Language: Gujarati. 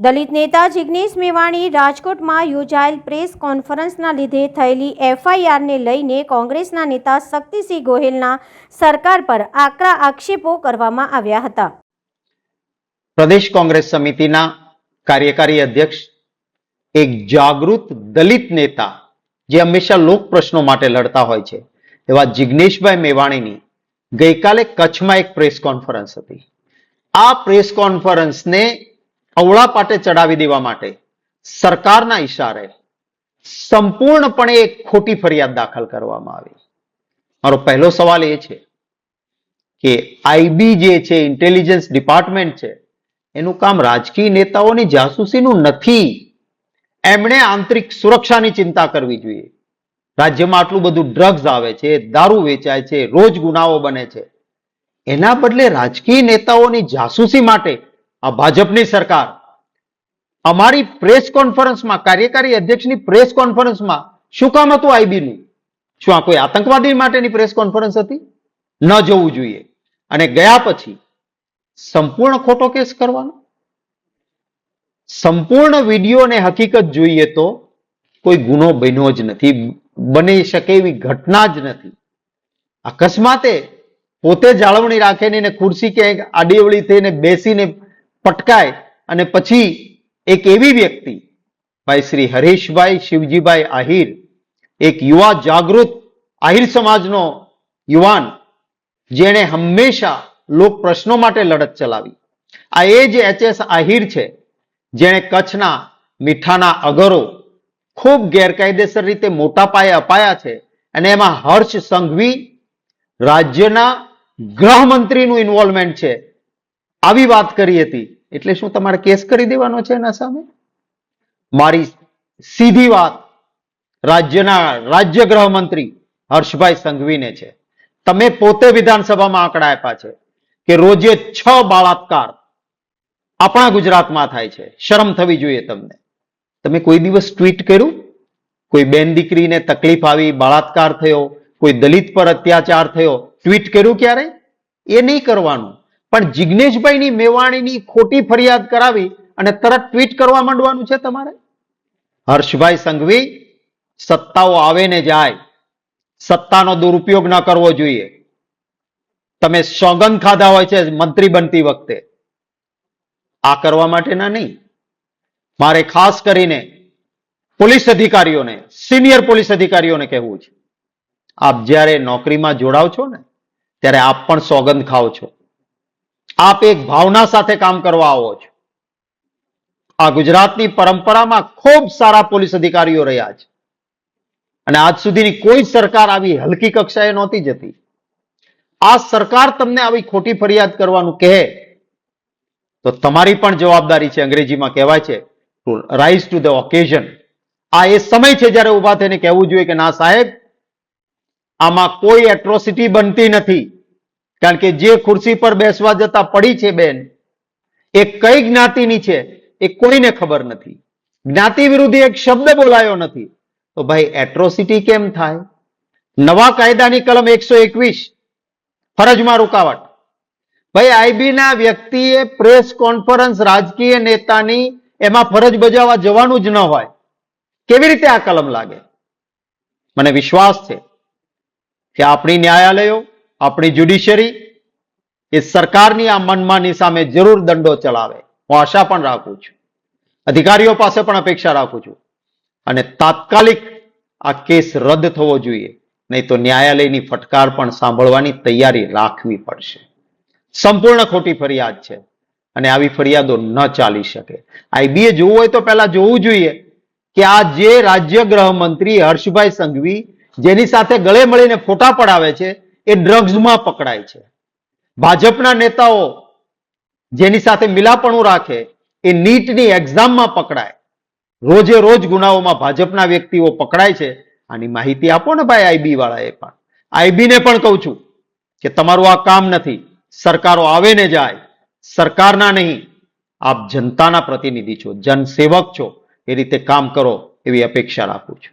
દલિત નેતા જિગ્નેશ મેવાણી રાજકોટમાં યોજાયેલ પ્રેસ કોન્ફરન્સના લીધે થયેલી એફઆઈઆરને લઈને કોંગ્રેસના નેતા શક્તિસિંહ ગોહિલના સરકાર પર આકરા આક્ષેપો કરવામાં આવ્યા હતા. પ્રદેશ કોંગ્રેસ સમિતિના કાર્યકારી અધ્યક્ષ, એક જાગૃત દલિત નેતા જે હંમેશા લોક પ્રશ્નો માટે લડતા હોય છે એવા જિગ્નેશભાઈ મેવાણીની ગઈકાલે કચ્છમાં એક પ્રેસ કોન્ફરન્સ હતી. આ પ્રેસ કોન્ફરન્સને અવળા પાટે ચડાવી દેવા માટે સરકારના ઈશારે સંપૂર્ણપણે એક ખોટી ફરિયાદ દાખલ કરવામાં આવી. મારો પહેલો સવાલ એ છે કે આઈબી જે છે, ઇન્ટેલિજન્સ ડિપાર્ટમેન્ટ છે, એનું કામ રાજકીય નેતાઓની જાસૂસીનું નથી. એમણે આંતરિક સુરક્ષાની ચિંતા કરવી જોઈએ. રાજ્યમાં આટલું બધું ડ્રગ્સ આવે છે, દારૂ વેચાય છે, રોજ ગુનાઓ બને છે. એના બદલે રાજકીય નેતાઓની જાસૂસી માટે આ ભાજપની સરકાર અમારી પ્રેસ કોન્ફરન્સમાં, કાર્યકારી અધ્યક્ષની પ્રેસ કોન્ફરન્સમાં શું કામ હતું આઈબીનું? શું આ કોઈ આતંકવાદી માટેની પ્રેસ કોન્ફરન્સ હતી? ન જવું જોઈએ. અને ગયા પછી સંપૂર્ણ ખોટો કેસ કરવાનો. સંપૂર્ણ વિડીયો અને હકીકત જોઈએ તો કોઈ ગુનો બન્યો જ નથી, બની શકે એવી ઘટના જ નથી. અકસ્માતે પોતે જાળવણી રાખેની ને ખુરશી ક્યાંક આડીઅવળી થઈને બેસીને પટકાય અને પછી એક એવી વ્યક્તિ ભાઈ શ્રી હરીશભાઈ શિવજીભાઈ આહિર, એક યુવા જાગૃત આહિર સમાજનો યુવાન, જેણે હંમેશા લોક પ્રશ્નો માટે લડત ચલાવી. આ એ જ એચએસ આહિર છે જેણે કચ્છના મીઠાના અગરો ખૂબ ગેરકાયદેસર રીતે મોટા પાયે અપાયા છે. અને એમાં હર્ષ સંઘવી રાજ્યના ગૃહમંત્રીનું ઇન્વોલ્વમેન્ટ છે, આવી વાત કરી હતી. એટલે શું તમારે કેસ કરી દેવાનો છે એના સામે? મારી સીધી વાત રાજ્યના રાજ્ય ગૃહમંત્રી હર્ષભાઈ સંઘવીને છે. તમે પોતે વિધાનસભામાં આંકડા આપ્યા છે કે રોજે 6 બળાત્કાર આપણા ગુજરાતમાં થાય છે. શરમ થવી જોઈએ તમને. તમે કોઈ દિવસ ટ્વીટ કર્યું? કોઈ બેન દીકરીને તકલીફ આવી, બળાત્કાર થયો, કોઈ દલિત પર અત્યાચાર થયો, ટ્વીટ કર્યું ક્યારે? એ નહીં કરવાનું. પણ જિગ્નેશભાઈની મેવાણીની ખોટી ફરિયાદ કરાવી અને તરત ટ્વીટ કરવા માંડવાનું છે તમારે? હર્ષભાઈ સંઘવી, સત્તાઓ આવે ને જાય, સત્તાનો દુરુપયોગ ન કરવો જોઈએ. તમે સોગંદ ખાધા હોય છે મંત્રી બનતી વખતે, આ કરવા માટેના નહીં. મારે ખાસ કરીને પોલીસ અધિકારીઓને, સિનિયર પોલીસ અધિકારીઓને કહેવું છે, આપ જ્યારે નોકરીમાં જોડાવ છો ને ત્યારે આપ પણ સોગંદ ખાઓ છો. આપ એક ભાવના સાથે કામ કરવા આવો છો. આ ગુજરાતની પરંપરામાં ખૂબ સારા પોલીસ અધિકારીઓ રહ્યા છે અને આજ સુધીની કોઈ સરકાર આવી હલકી કક્ષાએ નહોતી જતી. આ સરકાર તમને આવી ખોટી ફરિયાદ કરવાનું કહે તો તમારી પણ જવાબદારી છે. અંગ્રેજીમાં કહેવાય છે to rise to the occasion. આ એ સમય છે જ્યારે ઉભા થઈને કહેવું જોઈએ કે ના સાહેબ, આમાં કોઈ એટ્રોસિટી બનતી નથી. કારણ કે જે ખુરશી પર બેસવા જતા પડી છે બેન, એ કઈ જ્ઞાતિની છે એ કોઈને ખબર નથી. જ્ઞાતિ વિરુદ્ધ એક શબ્દ બોલાયો નથી. તો ભાઈ એટ્રોસિટી કેમ થાય? નવા કાયદાની કલમ 121 ફરજમાં રૂકાવટ. ભાઈ આઈબી ના વ્યક્તિએ પ્રેસ કોન્ફરન્સ રાજકીય નેતાની એમાં ફરજ બજાવવા જવાનું જ ન હોય, કેવી રીતે આ કલમ લાગે? મને વિશ્વાસ છે કે આપણી ન્યાયાલયો, આપણી જ્યુડિશરી એ સરકારની આ મનમાની સામે જરૂર દંડો ચલાવે. હું આશા પણ રાખું છું, અધિકારીઓ પાસે પણ અપેક્ષા રાખું છું. અને તાત્કાલિક આ કેસ રદ થવો જોઈએ, નહીં તો ન્યાયાલયની ફટકાર પણ સાંભળવાની તૈયારી રાખવી પડશે. સંપૂર્ણ ખોટી ફરિયાદ છે અને આવી ફરિયાદો ન ચાલી શકે. આઈબીએ જોવું હોય તો પહેલા જોવું જોઈએ કે આ જે રાજ્ય ગૃહમંત્રી હર્ષભાઈ સંઘવી જેની સાથે ગળે મળીને ફોટા પડાવે છે એ ડ્રગ્સમાં પકડાય છે. ભાજપના નેતાઓ જેની સાથે મિલાપણું રાખે એ નીટની એક્ઝામમાં પકડાય. રોજે રોજ ગુનાઓમાં ભાજપના વ્યક્તિઓ પકડાય છે. આની માહિતી આપો ને ભાઈ આઈબી વાળાએ પણ. આઈબીને પણ કહું છું કે તમારું આ કામ નથી. સરકારો આવે ને જાય, સરકારના નહીં. આપ જનતાના પ્રતિનિધિ છો, જનસેવક છો, એ રીતે કામ કરો એવી અપેક્ષા રાખું છું.